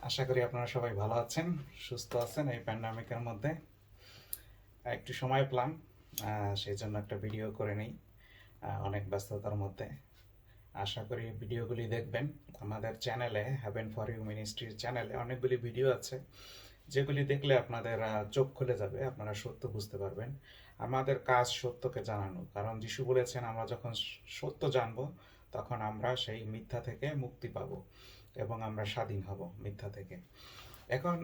আশা করি আপনারা সবাই ভালো আছেন, সুস্থ আছেন। এই প্যান্ডামিকের মধ্যে একটু সময় পেলাম, সেই জন্য একটা ভিডিও করে নিই অনেক ব্যস্ততার মধ্যে। আশা করি ভিডিওগুলি দেখবেন। আমাদের চ্যানেলে হ্যাভেন ফর ইউ মিনিস্ট্রির চ্যানেলে অনেকগুলি ভিডিও আছে, যেগুলি দেখলে আপনাদের চোখ খুলে যাবে, আপনারা সত্য বুঝতে পারবেন। আমাদের কাজ সত্যকে জানানো, কারণ যিশু বলেছেন আমরা যখন সত্য জানবো তখন আমরা সেই মিথ্যা থেকে মুক্তি পাব এবং আমরা স্বাধীন হব মিথ্যা থেকে। এখন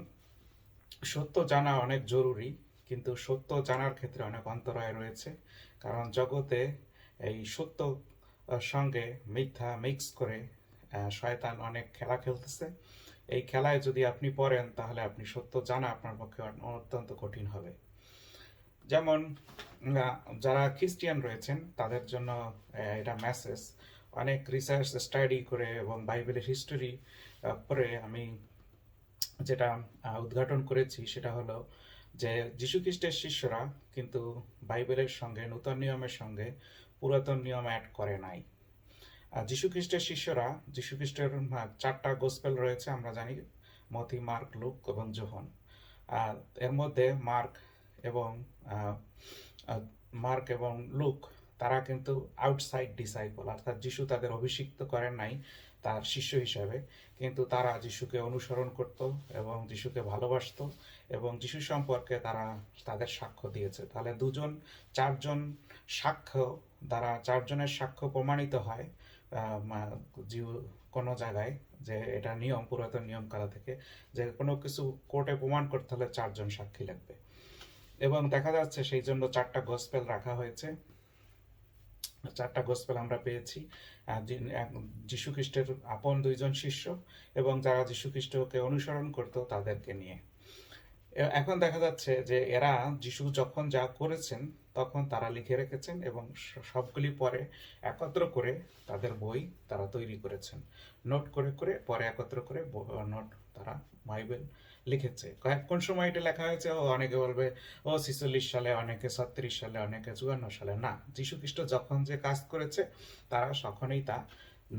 সত্য জানা অনেক জরুরি, কিন্তু সত্য জানার ক্ষেত্রে অনেক অন্তরায় রয়েছে। কারণ জগতে এই সত্য সঙ্গে মিথ্যা মিক্স করে শয়তান অনেক খেলা খেলতেছে। এই খেলায় যদি আপনি পড়েন তাহলে আপনি সত্য জানা আপনার পক্ষে অত্যন্ত কঠিন হবে। যেমন যারা খ্রিস্টিয়ান রয়েছেন তাদের জন্য এটা মেসেজ। অনেক রিসার্চ স্টাডি করে এবং বাইবেলের হিস্টোরি পরে আমি যেটা উদ্ঘাটন করেছি সেটা হলো যে যীশুখ্রিস্টের শিষ্যরা কিন্তু বাইবেলের সঙ্গে নূতন নিয়মের সঙ্গে পুরাতন নিয়ম অ্যাড করে নাই। যীশুখ্রিস্টের শিষ্যরা, যীশুখ্রিস্টের 4টা গোস্পেল রয়েছে আমরা জানি, মথি, মার্ক, লুক এবং যোহন। এর মধ্যে এবং আহ, আহ, মার্ক এবং লুক তারা কিন্তু আউটসাইড ডিসাইপল, অর্থাৎ যিশু তাদের অভিষিক্ত করেন নাই তার শিষ্য হিসাবে, কিন্তু তারা যিশুকে অনুসরণ করত এবং যিশুকে ভালোবাসতো এবং যিশু সম্পর্কে তারা তাদের সাক্ষ্য দিয়েছে। তাহলে চারজন সাক্ষ্য দ্বারা, চারজনের সাক্ষ্য প্রমাণিত হয় কোনো জায়গায় যে এটা নিয়ম, পুরাতন নিয়ম কালা থেকে, যে কোনো কিছু কোর্টে প্রমাণ করতে হলে 4জন সাক্ষী লাগবে। এবং দেখা যাচ্ছে সেই জন্য 4টা গসপেল রাখা হয়েছে। 4টা গোস্পেল আমরা পেয়েছি যীশু খ্রিস্টের আপন 2জন শিষ্য এবং যারা যীশু খ্রিস্টকে অনুসরণ করত তাদেরকে নিয়ে। এখন দেখা যাচ্ছে যে এরা যিশু যখন যা করেছেন তখন তারা লিখে রেখেছেন এবং সবগুলি পরে একত্র করে তাদের বই তারা তৈরি করেছেন। নোট করে করে পরে একত্র করে নোট তারা বাইবেল লিখেছে। কোন সময় এটা লেখা হয়েছে ও অনেকে বলবে ও 46 সালে, অনেকে 36 সালে, অনেকে 54 সালে। না, যীশু খ্রিস্ট যখন যে কাজ করেছে তারা তখনই তা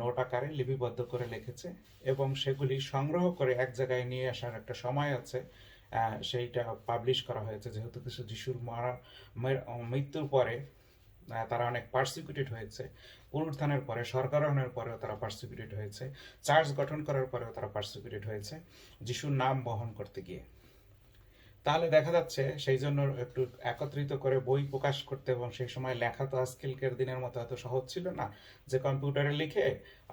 নোট আকারে লিপিবদ্ধ করে লিখেছে এবং সেগুলি সংগ্রহ করে এক জায়গায় নিয়ে আসার একটা সময় আছে। সেইটা পাবলিশ করা হয়েছে, যেহেতু কিছু যিশুর মৃত্যুর পরে তারা অনেক পার্সিকিউটেড হয়েছে, পুনরুত্থানের পরে, সরকারোহণের পরেও তারা পার্সিকিউটেড হয়েছে, চার্চ গঠন করার পরেও তারা পার্সিকিউটেড হয়েছে যিশুর নাম বহন করতে গিয়ে। তাহলে দেখা যাচ্ছে সেই জন্য একটু একত্রিত করে বই প্রকাশ করতে, এবং সেই সময় লেখা তো আজকালকার দিনের মতো এত সহজ ছিল না যে কম্পিউটারে লিখে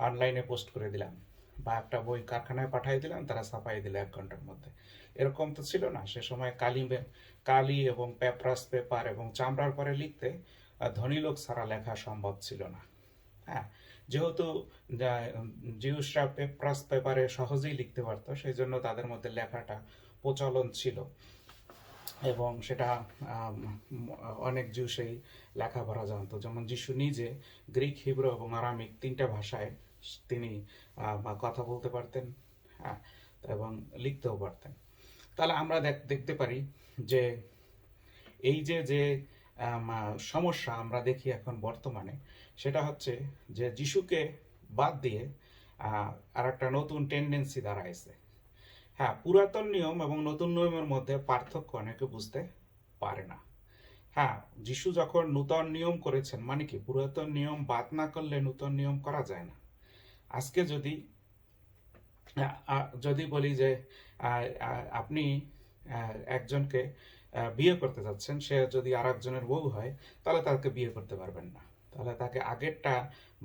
অনলাইনে পোস্ট করে দিলাম বা একটা বই কারখানায় পাঠিয়ে দিলাম, তারা ছাপাই দিল 1 ঘন্টার মধ্যে। এরকম তো ছিল না। সে সময় কালি এবং পেপার এবং চামড়ার পরে লিখতে ধনী লোক ছাড়া লেখা সম্ভব ছিল না। হ্যাঁ, যেহেতু জিউসরা পেপারে সহজেই লিখতে পারতো, সেই জন্য তাদের মধ্যে লেখাটা প্রচলন ছিল এবং সেটা অনেক জিউ সেই লেখাপড়া জানতো। যেমন যিশু নিজে গ্রিক, হিব্রু এবং আরামিক 3টা ভাষায় তিনি কথা বলতে পারতেন, হ্যাঁ, এবং লিখতেও পারতেন। তাহলে আমরা দেখতে পারি যে এই যে সমস্যা আমরা দেখি এখন বর্তমানে, সেটা হচ্ছে যে যিশুকে বাদ দিয়ে আর একটা নতুন টেন্ডেন্সি দাঁড়াইছে। হ্যাঁ, পুরাতন নিয়ম এবং নতুন নিয়মের মধ্যে পার্থক্য অনেকে বুঝতে পারে না। হ্যাঁ, যিশু যখন নূতন নিয়ম করেছেন, মানে কি, পুরাতন নিয়ম বাদ না করলে নূতন নিয়ম করা যায় না। আজকে যদি বলি যে আপনি একজনকে বিয়ে করতে যাচ্ছেন, সে যদি আর একজনের বউ হয় তাহলে তাকে বিয়ে করতে পারবেন না। তাহলে তাকে আগেরটা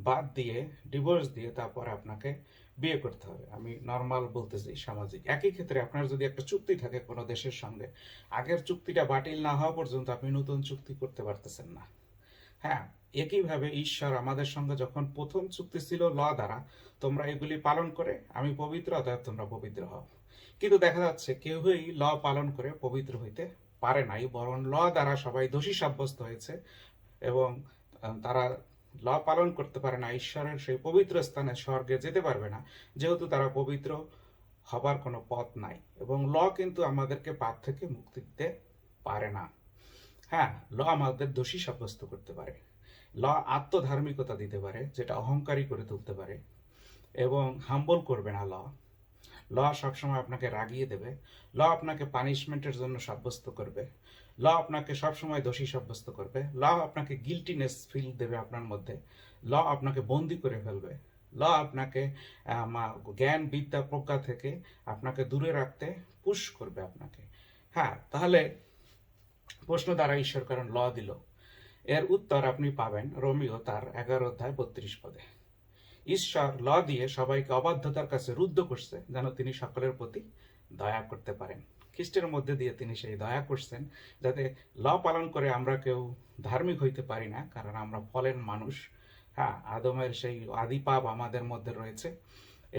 বাদ দিয়ে, ডিভোর্স দিয়ে, তারপরে আপনাকে বিয়ে করতে হবে। আমি নর্মাল বলতেছি, সামাজিক। একই ক্ষেত্রে আপনার যদি একটা চুক্তি থাকে কোনো দেশের সঙ্গে, আগের চুক্তিটা বাতিল না হওয়া পর্যন্ত আপনি নতুন চুক্তি করতে পারতেছেন না। হ্যাঁ, একইভাবে ঈশ্বর আমাদের সঙ্গে যখন প্রথম চুক্তি ছিল ল দ্বারা, তোমরা এগুলি পালন করে আমি পবিত্র, অতএব তোমরা পবিত্র হও। কিন্তু দেখা যাচ্ছে কেউই ল পালন করে পবিত্র হইতে পারে নাই, বরং ল দ্বারা সবাই দোষী সাব্যস্ত হয়েছে এবং তারা ল পালন করতে পারে না, ঈশ্বরের সেই পবিত্র স্থানে স্বর্গে যেতে পারবে না, যেহেতু তারা পবিত্র হবার কোনো পথ নাই। এবং ল কিন্তু আমাদেরকে পাপ থেকে মুক্তি দিতে পারে না। হ্যাঁ, ল আমাদের দোষী সাব্যস্ত করতে পারে, ল আত্মধার্মিকতা দিতে পারে যেটা অহংকারী করে তুলতে পারে এবং হাম্বল করবে না। ল ল সবসময় আপনাকে রাগিয়ে দেবে, ল আপনাকে পানিশমেন্টের জন্য সাব্যস্ত করবে, ল আপনাকে সবসময় দোষী সাব্যস্ত করবে, ল আপনাকে গিল্টিনেস ফিল দেবে আপনার মধ্যে, ল আপনাকে বন্দি করে ফেলবে, ল আপনাকে জ্ঞান বিদ্যা প্রজ্ঞা থেকে আপনাকে দূরে রাখতে পুশ করবে আপনাকে। হ্যাঁ, তাহলে প্রশ্ন দ্বারা ঈশ্বর কারণ ল দিল, এর উত্তর আপনি পাবেন রোমিও তার 11 অধ্যায় 32 পদে। ঈশ্বর ল দিয়ে সবাইকে অবাধ্যতার কাছে রুদ্ধ করছে যেন তিনি সকলের প্রতি দয়া করতে পারেন। খ্রিস্টের মধ্যে দিয়ে তিনি সেই দয়া করছেন যাতে ল পালন করে আমরা কেউ ধার্মিক হইতে পারি না, কারণ আমরা ফলেন মানুষ। হ্যাঁ, আদমের সেই আদি পাপ আমাদের মধ্যে রয়েছে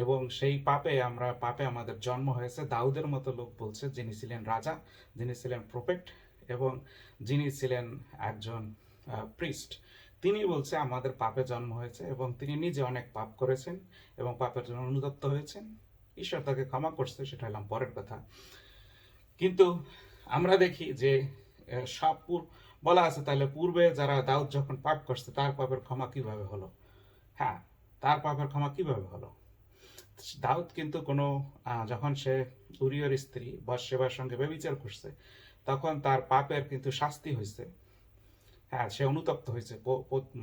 এবং সেই পাপে আমাদের জন্ম হয়েছে। দাউদের মতো লোক বলছে, যিনি ছিলেন রাজা, যিনি ছিলেন প্রফেট এবং যিনি ছিলেন একজন প্রিস্ট, তিনি বলছে আমাদের পাপে জন্ম হয়েছে এবং তিনি নিজে অনেক পাপ করেছেন এবং পাপের জন্য অনুতপ্ত হয়েছেন। ঈশ্বর তাকে ক্ষমা করছে, সেটা হলাম পরের কথা। কিন্তু আমরা দেখি যে সব বলা আছে, তাহলে পূর্বে যারা দাউদ যখন পাপ করছে তার পাপের ক্ষমা কিভাবে হলো? হ্যাঁ, তার পাপের ক্ষমা কিভাবে হলো? দাউদ কিন্তু কোনো যখন সে উরিয়র স্ত্রী বৎশেবার সঙ্গে ব্যভিচার করছে তখন তার পাপের কিন্তু শাস্তি হয়েছে। হ্যাঁ, সে অনুতপ্ত হয়েছে,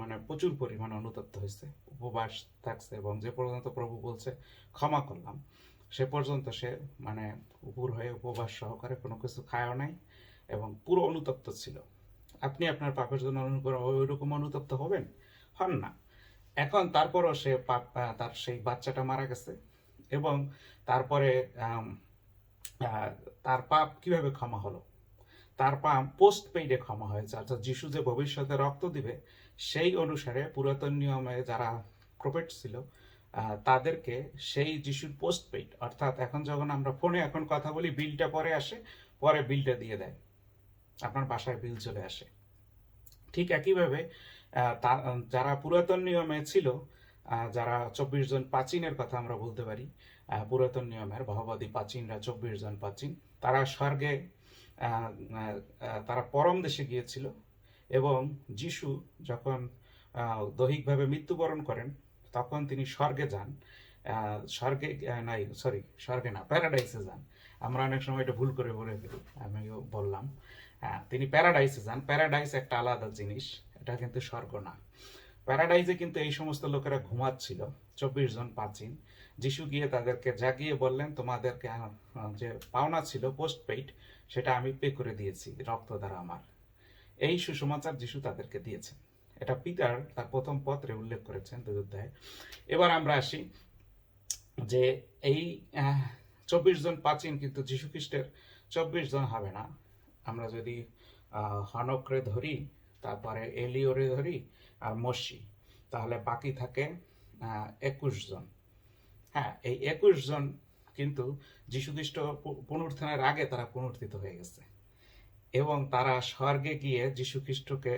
মানে প্রচুর পরিমাণে অনুতপ্ত হয়েছে, উপবাস থাকছে এবং যে পর্যন্ত প্রভু বলছে ক্ষমা করলাম সে পর্যন্ত সে মানে উপর হয়ে উপবাস সহকারে কোনো কিছু খায়ও নাই এবং পুরো অনুতপ্ত ছিল। আপনি আপনার পাপের জন্য ওইরকম অনুতপ্ত হবেন? হন না। এখন তারপরও সে তার সেই বাচ্চাটা মারা গেছে এবং তারপরে তার পাপ কিভাবে ক্ষমা হলো? তার পাপ পোস্ট পেইডে ক্ষমা হয়েছে, অর্থাৎ যিশু যে ভবিষ্যতে রক্ত দিবে সেই অনুসারে পুরাতন নিয়মে যারা প্রফেট ছিল তাদেরকে সেই যিশুর পোস্ট পেইড, অর্থাৎ এখন যখন আমরা ফোনে এখন কথা বলি বিলটা পরে আসে, পরে বিলটা দিয়ে দেয়, আপনার বাসায় বিল চলে আসে। ঠিক একইভাবে যারা পুরাতন নিয়মে ছিল, যারা 24 জন প্রাচীনের কথা আমরা বলতে পারি, পুরাতন নিয়মের ভাববাদী প্রাচীনরা 24 জন প্রাচীন, তারা স্বর্গে তারা পরম দেশে গিয়েছিল এবং যিশু যখন দৈহিকভাবে মৃত্যুবরণ করেন তখন তিনি স্বর্গে যান। স্বর্গে নাই, সরি, স্বর্গে না, প্যারাডাইসে যান। আমরা অনেক সময় এটা ভুল করে বলে ফেলি, আমিও বললাম। তিনি প্যারাডাইসে যান। প্যারাডাইস একটা আলাদা জিনিস, এটা কিন্তু স্বর্গ না। প্যারাডাইজে কিন্তু এই সমস্ত লোকেরা ঘুমাচ্ছিল, 24 জন প্রাচীন। যিশু গিয়ে তাদেরকে জাগিয়ে বললেন, তোমাদেরকে যে পাওনা ছিল পোস্ট পেইড, সেটা আমি পে করে দিয়েছি রক্ত দ্বারা আমার। এই সুসমাচার যিশু তাদেরকে দিয়েছেন। এটা পিটার তার প্রথম পত্রে উল্লেখ করেছেন 2 অধ্যায়ে। এবার আমরা আসি যে এই 24 জন প্রাচীন কিন্তু যীশু খ্রিস্টের 24 জন হবে না। আমরা যদি হনকরে ধরি, তারপরে এলিওরে ধরি আর মসি, তাহলে বাকি থাকে 21 জন। হ্যাঁ, এই 21 জন কিন্তু যীশু খ্রিস্ট পুনরুত্থানের আগে তারা পুনরুত্থিত হয়ে গেছে এবং তারা স্বর্গে গিয়ে যীশু খ্রিস্টকে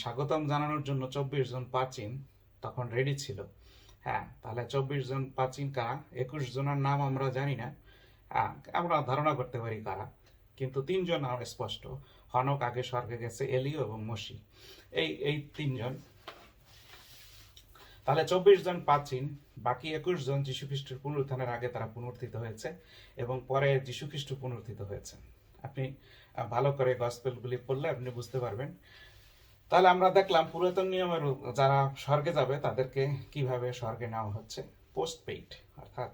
স্বাগতম জানানোর জন্য 24 জন প্রাচীন তখন রেডি ছিল। হ্যাঁ, তাহলে 24 জন প্রাচীন কারা? 21 জনের নাম আমরা জানি না, আমরা ধারণা করতে পারি কারা, কিন্তু 3 জন স্পষ্ট। হনক আগে স্বর্গে গেছে, এলিও এবং মসি, এই 3 জন। তাহলে 24 জন প্রাচীন, বাকি 21 জন যীশু খ্রিস্টের পুনরুত্থানের আগে তারা পুনরুত্থিত হয়েছে এবং পরে যীশু খ্রিস্ট পুনরুত্থিত হয়েছেন। আপনি ভালো করে গসপেলগুলি পড়লে আপনি বুঝতে পারবেন। তাহলে আমরা দেখলাম পুরাতন নিয়মের যারা স্বর্গে যাবে তাদেরকে কিভাবে স্বর্গে নেওয়া হচ্ছে, পোস্ট পেইড, অর্থাৎ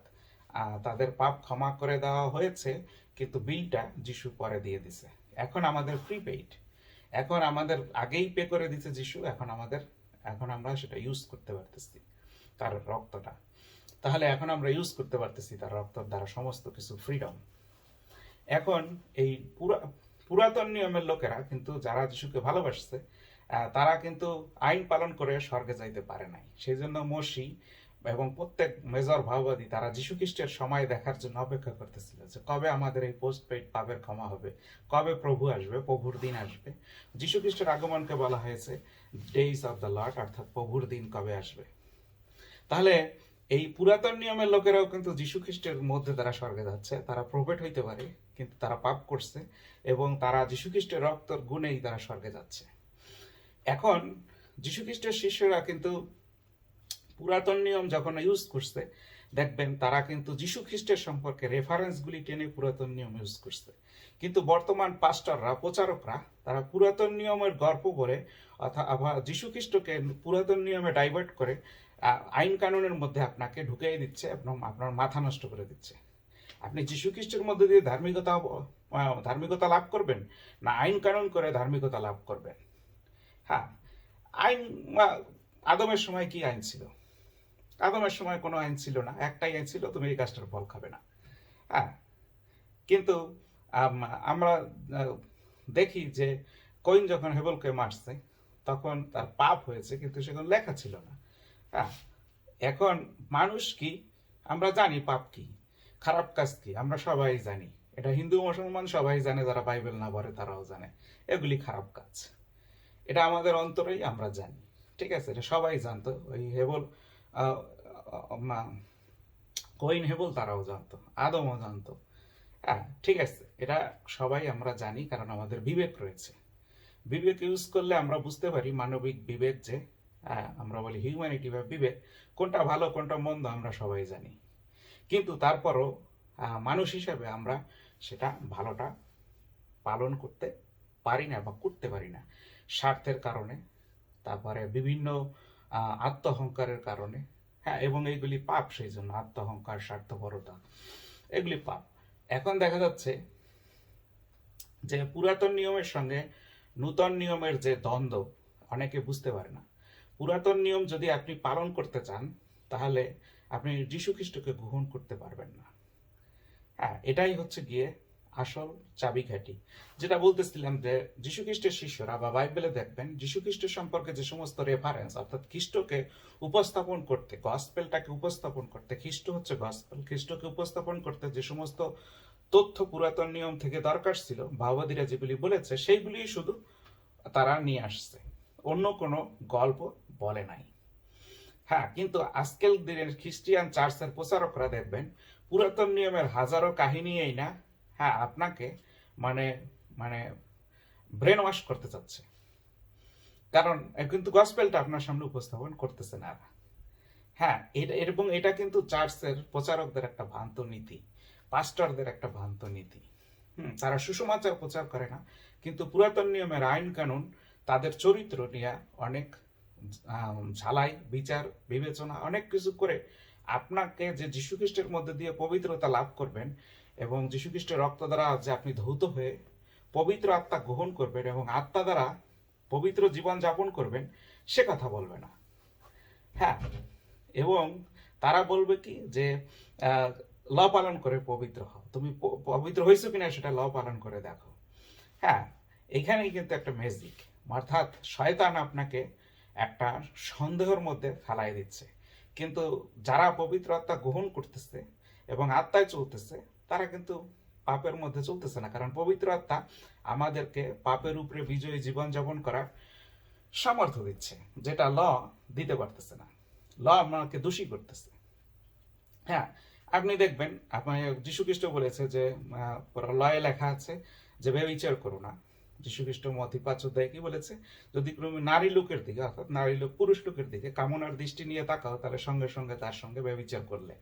তাদের পাপ ক্ষমা করে দেওয়া হয়েছে কিন্তু বিলটা যিশু পরে দিয়ে দিছে। এখন আমাদের প্রিপেইড, এখন আমাদের আগেই পে করে দিছে যিশু, এখন আমরা সেটা ইউজ করতে পারতেছি তার রক্তটা। তাহলে এখন আমরা ইউজ করতে পারতেছি তার রক্তর দ্বারা সমস্ত কিছু ফ্রিডম। এখন এই পুরাতন নিয়মের লোকেরা কিন্তু যারা যিশুকে ভালোবাসছে তারা কিন্তু আইন পালন করে স্বর্গে যাইতে পারে নাই। সেই জন্য মসি এবং প্রত্যেক মেজর ভাববাদী তারা যীশু খ্রিস্টের সময় দেখার জন্য অপেক্ষা করতেছিল যে কবে আমাদের এই পোস্ট পেইড পাপের ক্ষমা হবে, কবে প্রভু আসবে, প্রভুর দিন আসবে। যীশু খ্রিস্টের আগমনকে বলা হয়েছে ডেইজ অফ দ্য লর্ড, অর্থাৎ প্রভুর দিন কবে আসবে। তাহলে এই পুরাতন নিয়মের লোকেরাও কিন্তু যীশু খ্রিস্টের মধ্যে তারা স্বর্গে যাচ্ছে, তারা প্রফেট হইতে পারে কিন্তু তারা পাপ করছে এবং তারা যীশু খ্রিস্টের রক্তর গুণেই তারা স্বর্গে যাচ্ছে। এখন যীশু খ্রিস্টের শিষ্যরা কিন্তু পুরাতন নিয়ম যখন ইউজ করছে দেখবেন তারা কিন্তু যীশু খ্রিস্টের সম্পর্কে রেফারেন্সগুলি টেনে পুরাতন নিয়ম ইউজ করছে। কিন্তু বর্তমান পাস্টররা, প্রচারকরা, তারা পুরাতন নিয়মের গল্প করে আবার যীশু খ্রিস্টকে পুরাতন নিয়মে ডাইভার্ট করে আইন কানুনের মধ্যে আপনাকে ঢুকিয়ে দিচ্ছে এবং আপনার মাথা নষ্ট করে দিচ্ছে। আপনি যীশু খ্রিস্টের মধ্যে দিয়ে ধার্মিকতা লাভ করবেন, না আইন কানুন করে ধার্মিকতা লাভ করবেন? হ্যাঁ, আইন আদমের সময় কি আইন ছিল? আদমের সময় কোনো আইন ছিল না, একটাই আইন ছিল, তুমি এই কাজটার ফল খাবে না। হ্যাঁ, কিন্তু আমরা দেখি যে কইন যখন হেবলকে মারছে তখন তার পাপ হয়েছে, কিন্তু সেখানে লেখা ছিল না। হ্যাঁ, এখন মানুষ কি, আমরা জানি পাপ কি, খারাপ কাজ কি, আমরা সবাই জানি। এটা হিন্দু মুসলমান সবাই জানে, যারা বাইবেল না পড়ে তারাও জানে এগুলি খারাপ কাজ। এটা আমাদের অন্তরেই আমরা জানি, ঠিক আছে, এটা সবাই জানতো। ওই হেবল কইন হেবল তারাও জানতো, আদমও জানতো। হ্যাঁ, ঠিক আছে, এটা সবাই আমরা জানি, কারণ আমাদের বিবেক রয়েছে। বিবেক ইউজ করলে আমরা বুঝতে পারি, মানবিক বিবেক যে, আমরা বলি হিউম্যানিটি বা বিবেক, কোনটা ভালো কোনটা মন্দ আমরা সবাই জানি। কিন্তু তারপরও মানুষ হিসাবে আমরা সেটা ভালোটা পালন করতে পারি না বা করতে পারি না, স্বার্থের কারণে, তারপরে বিভিন্ন আত্মহংকারের কারণে। হ্যাঁ, এবং এইগুলি পাপ, সেই জন্য আত্মহংকার, স্বার্থপরতা, এগুলি পাপ। এখন দেখা যাচ্ছে যে পুরাতন নিয়মের সঙ্গে নূতন নিয়মের যে দ্বন্দ্ব, অনেকে বুঝতে পারে না। পুরাতন নিয়ম যদি আপনি পালন করতে চান, তাহলে আপনি যীশু খ্রিস্টকে গ্রহণ করতে পারবেন না। হ্যাঁ, এটাই হচ্ছে গিয়ে আসল চাবিকাঠি। যেটা বলতেছিলাম যে যীশু খ্রিস্টের শিষ্যরা বা বাইবেলে দেখবেন যীশু খ্রিস্টের সম্পর্কে যে সমস্ত রেফারেন্স, অর্থাৎ খ্রিস্টকে উপস্থাপন করতে, গসপেলটাকে উপস্থাপন করতে, খ্রিস্ট হচ্ছে গসপেল, খ্রিস্টকে উপস্থাপন করতে যে সমস্ত তথ্য পুরাতন নিয়ম থেকে দরকার ছিল, ভাববাদীরা যেগুলি বলেছে সেইগুলি শুধু তারা নিয়ে আসছে, অন্য কোনো গল্প বলে নাই। হ্যাঁ, কিন্তু আজকের দিনের খ্রিস্টিয়ান চার্চের প্রচারকরা দেখবেন পুরাতন নিয়মের হাজারো কাহিনী এই না, হ্যাঁ, আপনাকে মানে মানে ব্রেন ওয়াশ করতে চাচ্ছে, কারণ কিন্তু গসপেলটা আপনার সামনে উপস্থাপন করতেছে না। হ্যাঁ, এবং এটা কিন্তু চার্চের প্রচারকদের একটা ভ্রান্ত নীতি, পাস্টরদের একটা ভ্রান্ত নীতি। তারা সুসমাচার প্রচার করে না, কিন্তু পুরাতন নিয়মের আইন কানুন, তাদের চরিত্র নিয়ে অনেক ঝালাই, বিচার, বিবেচনা, অনেক কিছু করে আপনাকে যে যীশু খ্রিস্টের মধ্যে দিয়ে পবিত্রতা লাভ করবেন এবং যীশু খ্রিস্টের রক্ত দ্বারা যে আপনি ধৌত হয়ে পবিত্র আত্মা গ্রহণ করবেন এবং আত্মা দ্বারা পবিত্র জীবন যাপন করবেন, সে কথা বলবে না। হ্যাঁ, এবং তারা বলবে কি যে ল পালন করে পবিত্র হও, তুমি পবিত্র হয়েছো কিনা সেটা ল পালন করে দেখো। হ্যাঁ, এখানেই কিন্তু একটা ম্যাজিক, অর্থাৎ শয়তান আপনাকে একটা সন্দেহের মধ্যে ফেলাই দিচ্ছে। কিন্তু যারা পবিত্র আত্মা গ্রহণ করতেছে এবং আত্মায় চলতেছে, তারা কিন্তু পাপের মধ্যে চলতেছে না, কারণ পবিত্র আত্মা আমাদেরকে পাপের উপরে বিজয়ী জীবনযাপন করার সামর্থ্য দিচ্ছে, যেটা ল দিতে পারতেছে না। ল আমাকে দোষী করতেছে। হ্যাঁ, আপনি দেখবেন, আপনার যীশু খ্রিস্ট বলেছে যে লয়ে লেখা আছে যে ব্যভিচার করো না। যীশু খ্রিস্ট মথিপাচ দেয় কি বলেছে, যদি তুমি নারী লোকের দিকে, অর্থাৎ নারী লোক পুরুষ লোকের দিকে কামনার দৃষ্টি নিয়ে তাকাও, তাহলে সঙ্গে সঙ্গে তার সঙ্গে ব্যভিচার করলে।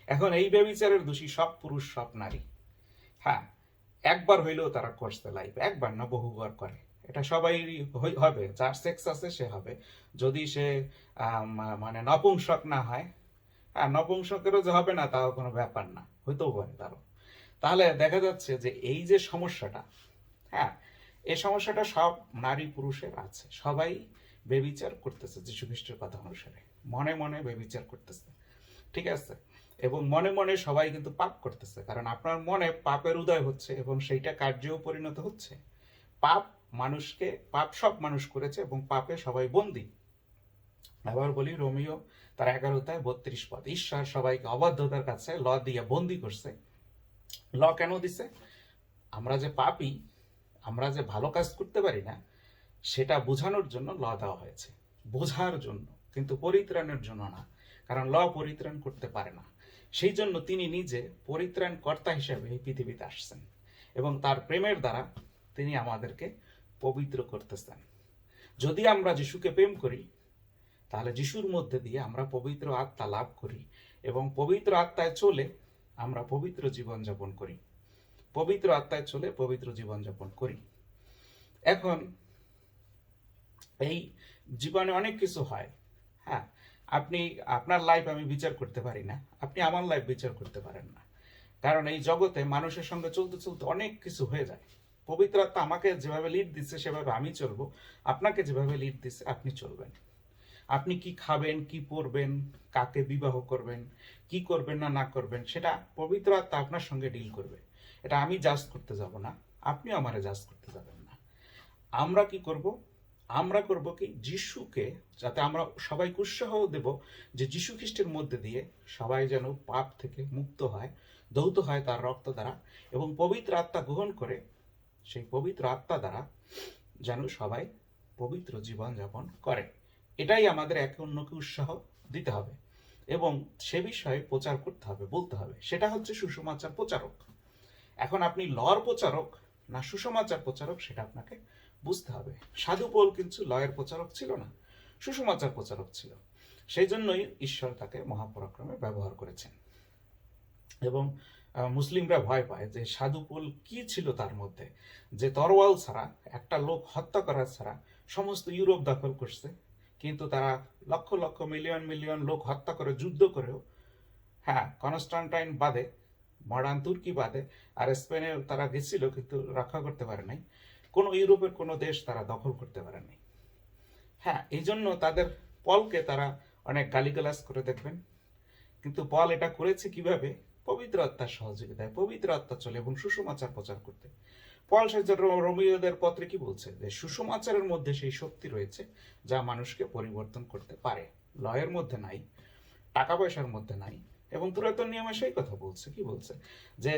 এখন এই ব্যভিচারের দোষী সব পুরুষ, সব নারী। হ্যাঁ, একবার হইলেও তারা করছে লাইফে, একবার না বহুবার করে। এটা সবাই হবে, যার সেক্স আছে সে হবে, যদি সে মানে নপুংসক না হয়। হ্যাঁ, নপুংসকেরও যে হবে না তাও কোনো ব্যাপার না, হইতেও পারে তারও। তাহলে দেখা যাচ্ছে যে এই যে সমস্যাটা, হ্যাঁ, এই সমস্যাটা সব নারী পুরুষের আছে, সবাই বেবিচার করতেছে যীশু খ্রিস্টের কথা অনুসারে, মনে মনে বেবিচার করতেছে, ঠিক আছে, এবং মনে মনে সবাই কিন্তু পাপ করতেছে, কারণ আপনার মনে পাপের উদয় হচ্ছে এবং সেইটা কার্যেও পরিণত হচ্ছে। পাপ মানুষকে, পাপ সব মানুষ করেছে এবং পাপে সবাই বন্দী। আবার বলি, রোমিও তার 11-32 পদ, ঈশ্বর সবাইকে অবাধ্যতার কাছে ল দিয়ে বন্দী করছে। ল কেন দিছে? আমরা যে পাপী, আমরা যে ভালো কাজ করতে পারি না, সেটা বোঝানোর জন্য ল দেওয়া হয়েছে, বোঝার জন্য, কিন্তু পরিত্রাণের জন্য না, কারণ ল পরিত্রাণ করতে পারে না। সেই জন্য তিনি নিজে পরিত্রাণ কর্তা হিসেবে এই পৃথিবীতে আসছেন এবং তার প্রেমের দ্বারা তিনি আমাদেরকে পবিত্র করতেছেন। যদি আমরা যিশুকে প্রেম করি, তাহলে যিশুর মধ্যে দিয়ে আমরা পবিত্র আত্মা লাভ করি এবং পবিত্র আত্মায় চলে আমরা পবিত্র জীবনযাপন করি। পবিত্র আত্মায় চলে পবিত্র জীবনযাপন করি। এখন এই জীবনে অনেক কিছু হয়। হ্যাঁ, আপনি আপনার লাইফ আমি বিচার করতে পারি না, আপনি আমার লাইফ বিচার করতে পারেন না, কারণ এই জগতে মানুষের সঙ্গে চলতে চলতে অনেক কিছু হয়ে যায়। পবিত্র আত্মা আমাকে যেভাবে লিড দিচ্ছে সেভাবে আমি চলবো, আপনাকে যেভাবে লিড দিচ্ছে আপনি চলবেন। আপনি কি খাবেন, কি পরবেন, কাকে বিবাহ করবেন, কি করবেন না না করবেন, সেটা পবিত্র আত্মা আপনার সঙ্গে ডিল করবে। এটা আমি জাজ করতে যাব না, আপনিও আমারে জাজ করতে যাবেন না। আমরা কি করব? আমরা করব কি, যিশুকে, যাতে আমরা সবাইকে উৎসাহ দেব যে যিশু খ্রিস্টের মধ্যে দিয়ে সবাই যেন পাপ থেকে মুক্ত হয়, ধৌত হয় তার রক্ত দ্বারা, এবং পবিত্র আত্মা গ্রহণ করে সেই পবিত্র আত্মা দ্বারা যেন সবাই পবিত্র জীবন যাপন করে। এটাই আমাদের একে অন্যকে উৎসাহ দিতে হবে এবং সে বিষয়ে প্রচার করতে হবে, বলতে হবে। সেটা হচ্ছে সুসমাচার প্রচারক। এখন আপনি লর প্রচারক না সুসমাচার প্রচারক, সেটা আপনাকে বুঝতে হবে। সাধু পৌল কিন্তু লয়ের প্রচারক ছিল না, সুসমাচার প্রচারক ছিল। সেই জন্যই ঈশ্বর তাকে মহাপরাক্রমে ব্যবহার করেছেন। এবং মুসলিমরা ভয় পায় যে সাধু পৌল কি ছিল তার মধ্যে, যে তরোয়াল ছাড়া, একটা লোক হত্যা করা ছাড়া সমস্ত ইউরোপ দখল করছে, কিন্তু তারা লক্ষ লক্ষ মিলিয়ন মিলিয়ন লোক হত্যা করে, যুদ্ধ করেও, হ্যাঁ, কনস্টান্টাইন বাদে, মডার্ন তুর্কি বাদে, আর স্পেনে তারা গেছিল কিন্তু রক্ষা করতে পারে নাই, কোনো ইউরোপের কোনো দেশ তারা দখল করতে পারে নাই। হ্যাঁ, এই জন্য তাদের পলকে তারা অনেক গালিগালাজ করে দেখবেন, কিন্তু পল এটা করেছে কিভাবে? পবিত্র আত্মার সহযোগিতায়। পবিত্র আত্মা চলে এবং সুসমাচার প্রচার করতে। পল রোমীয়দের পত্রে কি বলছে? যে সুসমাচারের মধ্যে সেই শক্তি রয়েছে যা মানুষকে পরিবর্তন করতে পারে, লয়ের মধ্যে নাই, টাকা পয়সার মধ্যে নাই। এবং পুরাতন নিয়মে সেই কথা বলছে, কি বলছে? যে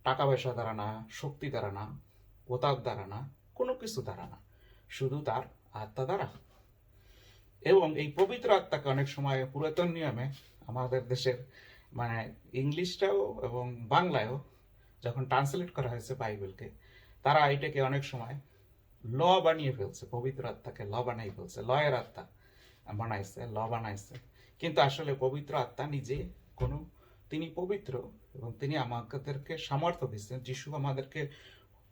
টাকা পয়সা দ্বারা না, শক্তি দ্বারা না, প্রতাপ দ্বারা না, কোনো কিছু দ্বারা না, শুধু তার আত্মা দ্বারা। এবং এই পবিত্র আত্মাকে অনেক সময় পুরাতন নিয়মে আমাদের দেশের মানে ইংলিশটাও এবং বাংলায়ও যখন ট্রান্সলেট করা হয়েছে বাইবেলকে, তারা এটাকে অনেক সময় ল বানিয়ে ফেলছে, পবিত্র আত্মাকে ল বানিয়ে ফেলছে, লয়ের আত্মা বানাইছে, ল বানাইছে। কিন্তু আসলে পবিত্র আত্মা নিজে কোনো, তিনি পবিত্র এবং তিনি আমাদেরকে সামর্থ্য দিচ্ছেন। যিশু আমাদেরকে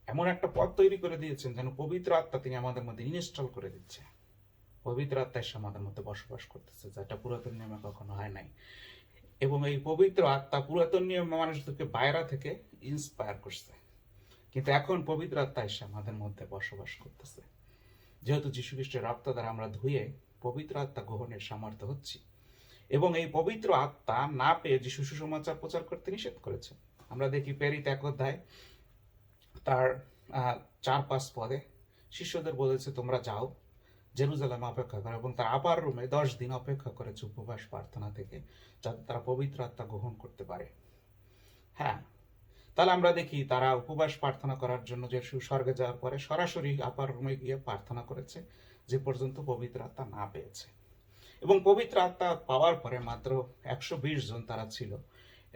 এমন একটা পথ তৈরি করে দিয়েছেন যেন পবিত্র আত্মা তিনি আমাদের মধ্যে ইনস্টল করে দিচ্ছে। পবিত্র আত্মা এসে আমাদের মধ্যে বসবাস করতেছে, যেটা পুরাতন নিয়মে কখনো হয় নাই। এবং এই পবিত্র আত্মা পুরাতন নিয়মে মানুষদেরকে বাইরে থেকে ইন্সপায়ার করছে, কিন্তু এখন পবিত্র আত্মা এসে আমাদের মধ্যে বসবাস করতেছে। যেহেতু যীশু খ্রিস্টের রক্ত দ্বারা আমরা ধুয়ে পবিত্র আত্মা গ্রহণের সামর্থ্য হচ্ছি, এবং এই পবিত্র আত্মা না পেয়ে যিশু সুসমাচার প্রচার করতে নিষেধ করেছে। আমরা দেখি প্রেরিত 1 অধ্যায় তার 4-5 পদে শিষ্যদের বলেছে, তোমরা যাও জেরুজালেমে অপেক্ষা করে, এবং তার আপার রুমে 10 দিন অপেক্ষা করেছে উপবাস প্রার্থনা থেকে, যাতে তারা পবিত্র আত্মা গ্রহণ করতে পারে। হ্যাঁ, তাহলে আমরা দেখি তারা উপবাস প্রার্থনা করার জন্য যে স্বর্গে যাওয়ার পরে সরাসরি আপার রুমে গিয়ে প্রার্থনা করেছে, যে পর্যন্ত পবিত্র আত্মা না পেয়েছে। এবং পবিত্র আত্মা পাওয়ার পরে মাত্র 120 জন তারা ছিল,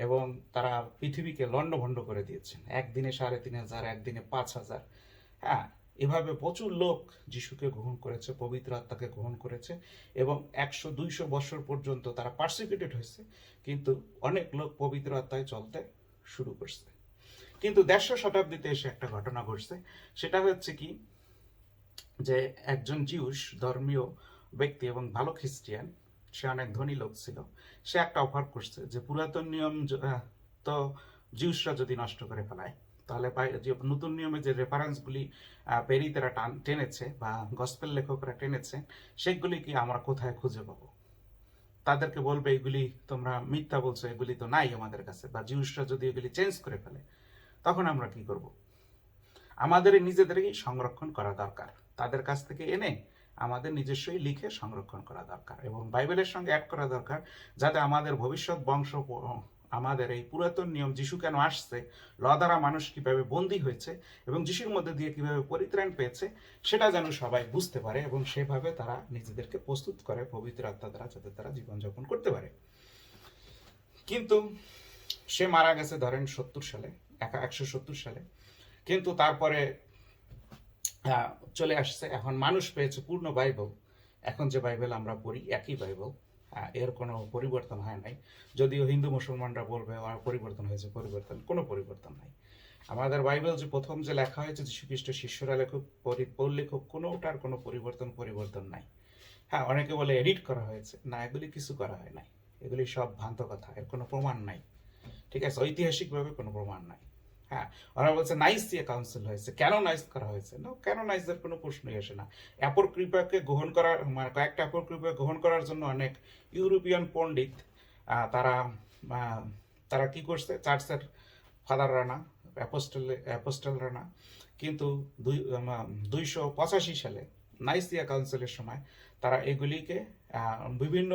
এবং তারা পৃথিবীকে লণ্ডভণ্ড করে দিয়েছেন। একদিনে 3500, একদিনে 5000। হ্যাঁ, এভাবে প্রচুর লোক যিশুকে গ্রহণ করেছে, পবিত্র আত্মাকে গ্রহণ করেছে, এবং 100-200 বছর পর্যন্ত তারা পার্সিকিউটেড হয়েছে, কিন্তু অনেক লোক পবিত্র আত্মায় চলতে শুরু করছে। কিন্তু 150 শতাব্দীতে এসে একটা ঘটনা ঘটছে। সেটা হচ্ছে কি, যে একজন জিউস ধর্মীয় ব্যক্তি এবং ভালো খ্রিস্টিয়ান, সে অনেক ধনী লোক ছিল, সে একটা অফার করছে যে পুরাতন নিয়ম তো জিউসরা যদি নষ্ট করে ফেলায়, তাহলে যে নতুন নিয়মে যে রেফারেন্সগুলি পেরিতেরা টেনেছে বা গসপেল লেখকরা টেনেছে, সেগুলি কি আমরা কোথায় খুঁজে পাবো? তাদেরকে বলবে এগুলি তোমরা মিথ্যা বলছো, এগুলি তো নাই আমাদের কাছে, বা জিউসরা যদি এগুলি চেঞ্জ করে ফেলে, তখন আমরা কি করব? আমাদের নিজেদেরই সংরক্ষণ করা দরকার, তাদের কাছ থেকে এনে আমাদের নিজস্বই লিখে সংরক্ষণ করা দরকার, এবং বাইবেলের সঙ্গে অ্যাড করা দরকার, যাতে আমাদের ভবিষ্যৎ বংশ আমাদের এই পুরাতন নিয়ম, যিশু কেন আসছে, ল দ্বারা মানুষ কিভাবে বন্দী হয়েছে এবং যিশুর মধ্যে দিয়ে কিভাবে পরিত্রাণ পেয়েছে, সেটা যেন সবাই বুঝতে পারে, এবং সেভাবে তারা নিজেদেরকে প্রস্তুত করে পবিত্র আত্মা দ্বারা, যাতে তারা জীবনযাপন করতে পারে। কিন্তু সে মারা গেছে ধরেন 70 সালে, 170 সালে, কিন্তু তারপরে চলে আসছে, এখন মানুষ পেয়েছে পূর্ণ বাইবেল। এখন যে বাইবেল আমরা পড়ি একই বাইবেল। এর কোনো পরিবর্তন হয় নাই। যদিও হিন্দু মুসলমানরা বলবে পরিবর্তন হয়েছে, কোনো পরিবর্তন নাই। আমাদের বাইবেল যে প্রথম যে লেখা হয়েছে যীশুখ্রিস্ট শিষ্যরা লেখক লেখক কোনোটার কোনো পরিবর্তন নাই। হ্যাঁ, অনেকে বলে এডিট করা হয়েছে, না, এগুলি কিছু করা হয় নাই, এগুলি সব ভ্রান্ত কথা, এর কোনো প্রমাণ নাই। ঠিক আছে, ঐতিহাসিকভাবে কোনো প্রমাণ নাই। হ্যাঁ, ওরা বলছে নাইসিয়া কাউন্সিল হয়েছে, কেন নাইস করা হয়েছে? না, কেন নাইসের কোনো প্রশ্নই আসে না। অ্যাপোক্রিফাকে গ্রহণ করার মানে কয়েকটা অ্যাপোক্রিফা গ্রহণ করার জন্য অনেক ইউরোপিয়ান পণ্ডিত তারা তারা কি করছে, চার্চের ফাদাররা না, অ্যাপোস্টলরা না, কিন্তু 285 সালে নাইসিয়া কাউন্সিলের সময় তারা এগুলিকে বিভিন্ন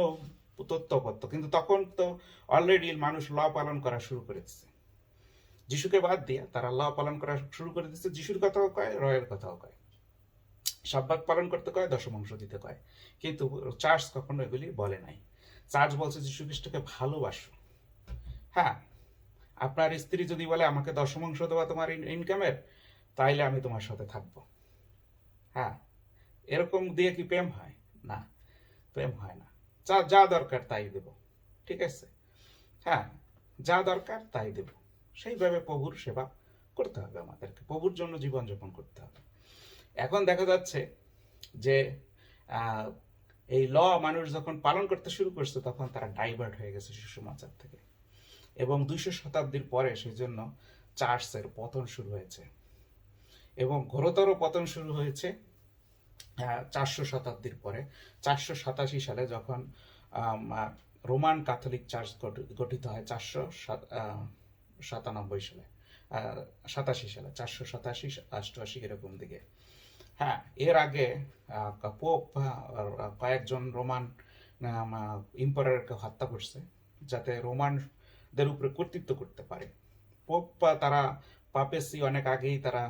তথ্যপত্র, কিন্তু তখন তো অলরেডি মানুষ ল পালন করা শুরু করে দিচ্ছে, যিশুকে বাদ দিয়ে তারা ল পালন করা শুরু করে দিচ্ছে। যিশুর কথাও কয়, রয়ের কথাও কয়, সাব্বাত পালন করতে কয়, দশমাংশ দিতে কয়, কিন্তু চার্চ কখনো এগুলি বলে নাই। চার্চ বলছে যীশু খ্রিস্টকে ভালোবাসো। হ্যাঁ, আপনার স্ত্রী যদি বলে আমাকে দশমাংশ দেওয়া তোমার ইনকামের, তাইলে আমি তোমার সাথে থাকবো। হ্যাঁ, এরকম দিয়ে কি প্রেম হয়? না, প্রেম হয় না। যা যা দরকার তাই দেব, ঠিক আছে? হ্যাঁ, যা দরকার তাই দেব। সেইভাবে প্রভুর সেবা করতে হবে, আমাদেরকে প্রভুর জন্য জীবনযাপন করতে হবে। এখন দেখা যাচ্ছে যে এই ল মানুষ যখন পালন করতে শুরু করছে, তখন তারা ডাইভার্ট হয়ে গেছে সুসমাচার থেকে, এবং 200 শতাব্দীর পরে সেই জন্য চার্চের পতন শুরু হয়েছে, এবং ঘোরতর পতন শুরু হয়েছে 400 শতাব্দীর পরে। 487 সালে যখন রোমান ক্যাথলিক চার্চ গঠিত হয়, 497 সালে, 87 সালে, 487 88 এরকম দিকে। হ্যাঁ, এর আগে পোপ কয়েকজন রোমান ইম্পারারকে হত্যা করছে, যাতে রোমানদের উপরে কর্তৃত্ব করতে পারে। পোপ তারা পাপেসি অনেক আগেই তারা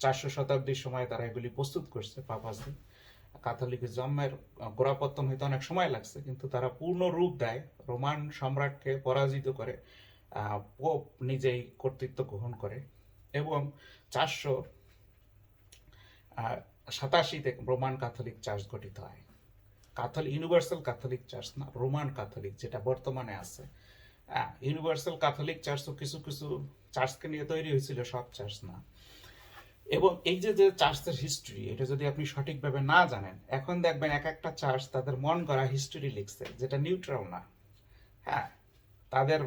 400 শতাব্দীর সময় তারা এগুলি প্রস্তুত করছে। পাপাসি ক্যাথলিকিজমের গোড়াপত্তন হইতে অনেক সময় লাগছে, কিন্তু তারা পূর্ণ রূপ দেয়, রোমান সম্রাটকে পরাজিত করে পোপ নিজেই কর্তৃত্ব গ্রহণ করে, এবং 487 রোমান ক্যাথলিক চার্চ গঠিত হয়। ইউনিভার্সাল ক্যাথলিক চার্চ না, রোমান ক্যাথলিক যেটা বর্তমানে আছে। ইউনিভার্সাল ক্যাথলিক চার্চও কিছু কিছু চার্চকে নিয়ে তৈরি হয়েছিল, সব চার্চ না। এবং এই যে চার্চের হিস্ট্রি, এটা যদি আপনি সঠিকভাবে না জানেন, এখন দেখবেন এক একটা চার্চ তাদের মন গড়া হিস্ট্রি লিখছে, যেটা নিউট্রাল না। হ্যাঁ, তাদের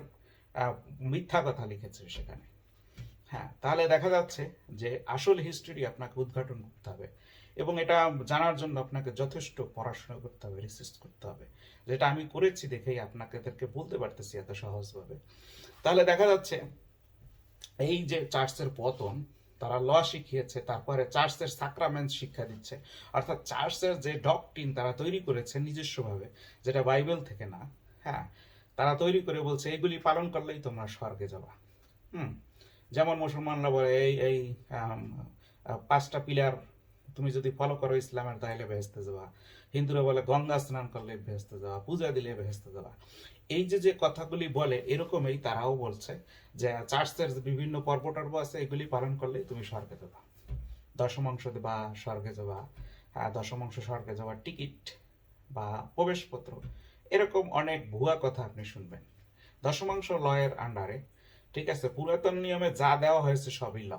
মিথ্যা কথা লিখেছে সেখানে। হ্যাঁ, তাহলে দেখা যাচ্ছে যে আসল হিস্ট্রি আপনাকে উদ্ঘাটন করতে হবে, এবং এটা জানার জন্য আপনাকে যথেষ্ট পড়াশোনা করতে হবে, রিসার্চ করতে হবে, যেটা আমি করেছি দেখেই আপনাদেরকে বলতে পারতেছি এত সহজভাবে। তাহলে দেখা যাচ্ছে এই যে চার্চের পতন, তারা ল শিখিয়েছে, তারপরে চার্চের সাক্রামেন্ট শিক্ষা দিচ্ছে, অর্থাৎ চার্চের যে ডকট্রিন তারা তৈরি করেছে নিজস্বভাবে, যেটা বাইবেল থেকে না। হ্যাঁ, তারা তৈরি করে বলছে এইগুলি পালন করলেই তোমরা স্বর্গে যাবা। যেমন মুসলমানরা বলে এই এই 5টা পিলার তুমি যদি ফলো করো ইসলামের, তাহলে বেহেস্তে যাবা। হিন্দুরা বলে গঙ্গা স্নান করলে বেহেস্তে যাওয়া, পূজা দিলে বেহেস্তে যাওয়া। এই যে কথাগুলি বলে, এরকমই তারাও বলছে যে চার্চের বিভিন্ন পর্ব টর্ব আছে, এগুলি পালন করলে তুমি স্বর্গে যাবা, দশমাংশ দেবা, স্বর্গে যাবা, দশমাংশ স্বর্গে যাওয়ার টিকিট বা প্রবেশপত্র, এরকম অনেক ভুয়া কথা আপনি শুনবেন দশমাংশ লয়ের আন্ডারে। ঠিক আছে, পুরাতন নিয়মে যা দেওয়া হয়েছে সবই ল,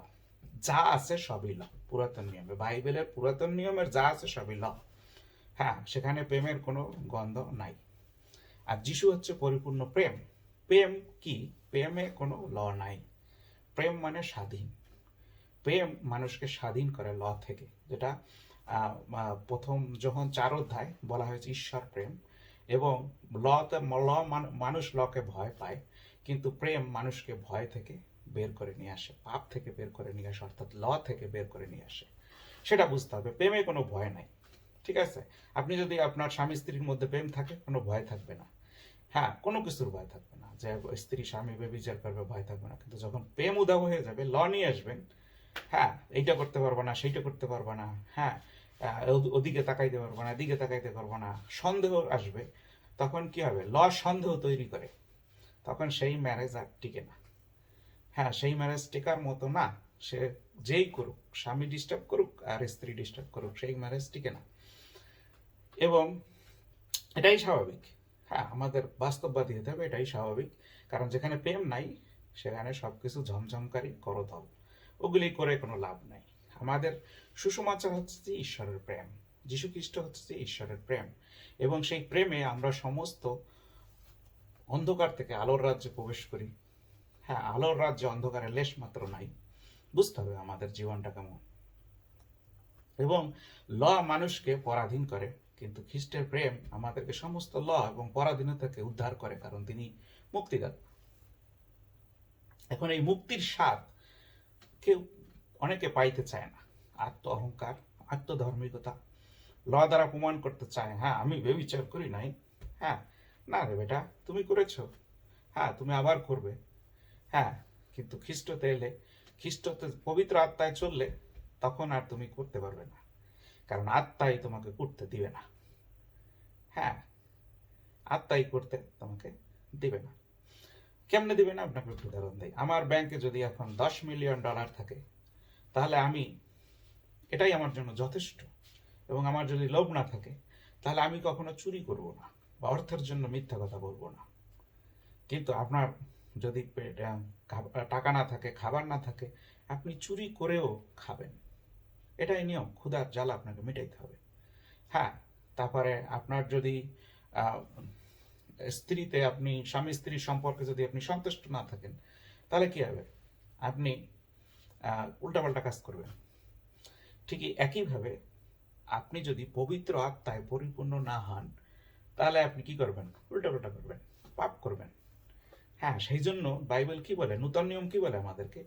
যা আছে সবই ল, পুরাতন নিয়মে, বাইবেলের পুরাতন নিয়মের যা আছে সবই ল। হ্যাঁ, সেখানে প্রেমের কোনো গন্ধ নাই। আর যিশু হচ্ছে পরিপূর্ণ প্রেম। প্রেম কি? প্রেমে কোনো ল নাই। প্রেম মানে স্বাধীন। প্রেম মানুষকে স্বাধীন করে ল থেকে, যেটা প্রথম যখন 4 অধ্যায় বলা হয়েছে ঈশ্বর প্রেম, এবং মানুষ লকে ভয় পায়, কিন্তু প্রেম মানুষকে ভয় থেকে বের করে নিয়ে আসে, পাপ থেকে বের করে নিয়ে আসে, অর্থাৎ ল থেকে বের করে নিয়ে আসে। সেটা বুঝতে হবে, প্রেমে কোনো ভয় নাই। ঠিক আছে, আপনি যদি আপনার স্বামী স্ত্রীর মধ্যে প্রেম থাকে, কোনো ভয় থাকবে না। হ্যাঁ, কোনো কিছুর ভয় থাকবে না, যে স্ত্রী স্বামী ব্যভিচার করবে, ভয় থাকবে না। কিন্তু যখন প্রেম উধাও হয়ে যাবে, ল নিয়ে আসবেন, হ্যাঁ, এইটা করতে পারবো না, সেইটা করতে পারবো না, হ্যাঁ, ওদিকে তাকাইতে পারবো না, এদিকে তাকাইতে পারবো না, সন্দেহ আসবে, তখন কি হবে? ল সন্দেহ তৈরি করে, তখন সেই ম্যারেজ আর টিকে না। হ্যাঁ, সেই ম্যারেজ টেকার মতো না। সে যেই করুক, স্বামী ডিস্টার্ব করুক আর স্ত্রী ডিস্টার্ব করুক, সেই ম্যারেজ টিকে না। এবং এটাই স্বাভাবিক। হ্যাঁ, আমাদের বাস্তববাদী হতে হবে, এটাই স্বাভাবিক। কারণ যেখানে প্রেম নাই সেখানে সবকিছু ঝমঝমকারী করতল, ওগুলি করে কোনো লাভ নাই। আমাদের সুসমাচার হচ্ছে যে ঈশ্বরের প্রেম, যীশু খ্রিস্ট হচ্ছে যে ঈশ্বরের প্রেম, এবং সেই প্রেমে আমরা সমস্ত অন্ধকার থেকে আলোর রাজ্যে প্রবেশ করি। হ্যাঁ, আলোর রাজ্যে অন্ধকারের লেশ মাত্র নাই। বুঝতে হবে আমাদের জীবনটা কেমন। এবং ল মানুষকে পরাধীন করে, কিন্তু খ্রিস্টের প্রেম আমাদেরকে সমস্ত ল এবং পরাধীনতা থেকে উদ্ধার করে, কারণ তিনি মুক্তিদাতা। এখন এই মুক্তির স্বাদ কেউ অনেকে পাইতে চায় না। আত্ম অহংকার, আত্মধার্মিকতা, ল দ্বারা প্রমাণ করতে চায়, হ্যাঁ আমি বেবিচার করি নাই, হ্যাঁ না রে বেটা তুমি করেছো, হ্যাঁ তুমি আবার করবে, হ্যাঁ কিন্তু খ্রিস্টতে এলে, খ্রিস্টতে পবিত্র আত্মায় চললে তখন আর তুমি করতে পারবে না, কারণ আত্মাই তোমাকে করতে দিবে না। হ্যাঁ, আত্মাই করতে তোমাকে দিবে না। কেমনে দিবে না আপনাকে একটু উদাহরণ দেয়। আমার ব্যাংকে যদি এখন $10 মিলিয়ন থাকে, তাহলে আমি, এটাই আমার জন্য যথেষ্ট, এবং আমার যদি লোভ না থাকে তাহলে আমি কখনো চুরি করব না বা অর্থের জন্য মিথ্যা কথা বলবো না। কিন্তু আপনার যদি টাকা না থাকে, খাবার না থাকে, আপনি চুরি করেও খাবেন। এটাই নিয়ম, ক্ষুধার জ্বালা আপনাকে মেটাইতে হবে। হ্যাঁ, তারপরে আপনার যদি স্ত্রীতে, আপনি স্বামী স্ত্রীর সম্পর্কে যদি আপনি সন্তুষ্ট না থাকেন, তাহলে কি হবে? আপনি উল্টাপাল্টা কাজ করবেন। ঠিকই একইভাবে আপনি যদি পবিত্র আত্মায় পরিপূর্ণ না হন, তাহলে আপনি কি করবেন? উল্টাপাল্টা করবেন, পাপ করবেন। হ্যাঁ, সেই জন্য বাইবেল কি বলে, নূতন নিয়ম কি বলে আমাদেরকে?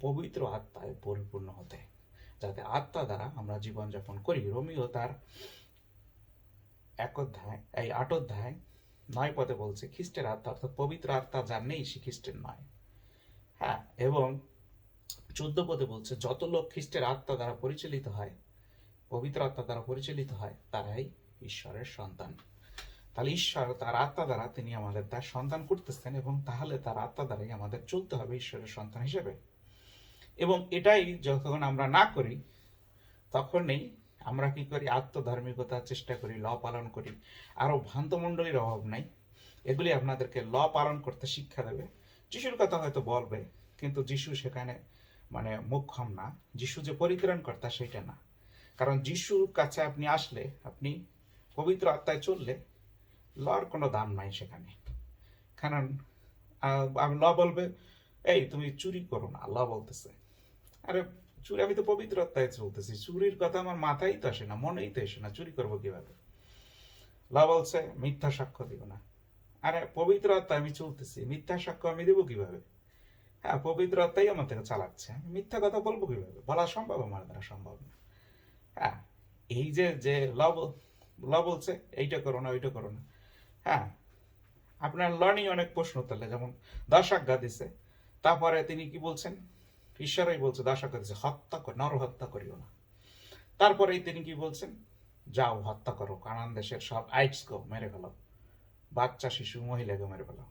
পবিত্র আত্মায় পরিপূর্ণ হতে, যাতে আত্মা দ্বারা আমরা জীবনযাপন করি। রোমিও তার 8 অধ্যায় 9 পদে বলছে, খ্রিস্টের আত্মা অর্থাৎ পবিত্র আত্মা যার নেই সে খ্রিস্টের নয়। হ্যাঁ, এবং 14 পদে বলছে, যত লোক খ্রিস্টের আত্মা দ্বারা পরিচালিত হয়, পবিত্র আত্মা দ্বারা পরিচালিত হয়, তারাই ঈশ্বরের সন্তান। তাহলে ঈশ্বর তার আত্মা দ্বারা তিনি আমাদের তার সন্তান করতেছেন, এবং তাহলে তার আত্মা দ্বারাই আমাদের চলতে হবে ঈশ্বরের সন্তান হিসেবে। এবং এটাই যখন আমরা না করি, তখনই আমরা কি করি? আত্মধার্মিকতার চেষ্টা করি, ল পালন করি। আরো ভ্রান্তমণ্ডলীর অভাব নাই, এগুলি আপনাদেরকে ল পালন করতে শিক্ষা দেবে। যিশুর কথা হয়তো বলবে, কিন্তু যিশু সেখানে মানে মোক্ষম না। যিশু যে পরিত্রাণ কর্তা সেটা না। কারণ যিশুর কাছে আপনি আসলে, আপনি পবিত্র আত্মায় চললে, লর কোনো দাম নাই সেখানে। কারণ ল বলবে, এই তুমি চুরি করো না, ল বলতেছে। আরে চুরি, আমি তো পবিত্র আত্মায় চলতেছি, চুরির কথা আমার মাথায় তো আসে না, মনেই তো আসে না, চুরি করবো কিভাবে? ল বলছে মিথ্যা সাক্ষ্য দিব না। আরে পবিত্র আত্মায় আমি চলতেছি, মিথ্যা সাক্ষ্য আমি দেবো কিভাবে? হ্যাঁ, পবিত্র আত্মাই আমার থেকে চালাচ্ছে, আমি মিথ্যা কথা বলবো কিভাবে? বলা সম্ভব? আমার দ্বারা সম্ভব না। হ্যাঁ, এই যে যে ল বলছে এইটা করো না, ওইটা করো না। হ্যাঁ, আপনার লার্নিং অনেক প্রশ্ন তোলে, যেমন 10 আজ্ঞা দিছে, তারপরে তিনি কি বলছেন? ঈশ্বরই বলছে 10 আজ্ঞা দিছে, হত্যা কর, নর হত্যা করিও না। তারপরেই তিনি কি বলছেন? যাও হত্যা করো, কানান দেশের সব আইটস গো মেরে ফেলো, বাচ্চা শিশু মহিলাকে মেরে ফেলো।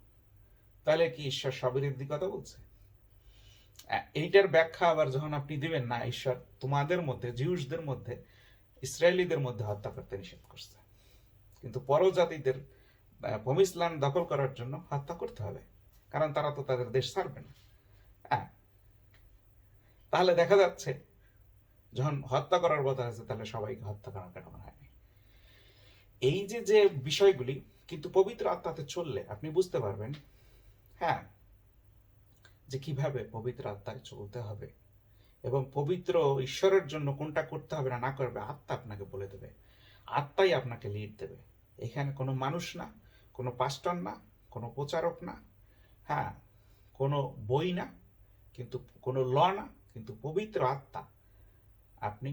তাহলে কি ঈশ্বর সবিরোধী কথা বলছে? এইটার ব্যাখ্যা আবার যখন আপনি দিবেন না, ঈশ্বর তোমাদের মধ্যে, জিউসদের মধ্যে, ইসরায়েলিদের মধ্যে হত্যা করতে নিষেধ করছে, কিন্তু পরজাতিদের প্রমিস ল্যান্ড দখল করার জন্য হত্যা করতে হবে, কারণ তারা তো তাদের দেশ ছাড়বে না। হ্যাঁ, তাহলে দেখা যাচ্ছে যখন হত্যা করার কথা আছে, তাহলে সবাইকে হত্যা করার কারণ হয়নি। এই যে যে বিষয়গুলি, কিন্তু পবিত্র আত্মাতে চললে আপনি বুঝতে পারবেন, হ্যাঁ, যে কিভাবে পবিত্র আত্মায় চলতে হবে, এবং পবিত্র ঈশ্বরের জন্য কোনটা করতে হবে না করবে, আত্মা আপনাকে বলে দেবে, আত্মাই আপনাকে লিড দেবে। এখানে কোনো মানুষ না, কোনো পাস্টর না, কোনো প্রচারক না, হ্যাঁ, কোনো বই না, কিন্তু কোনো ল না, কিন্তু পবিত্র আত্মা। আপনি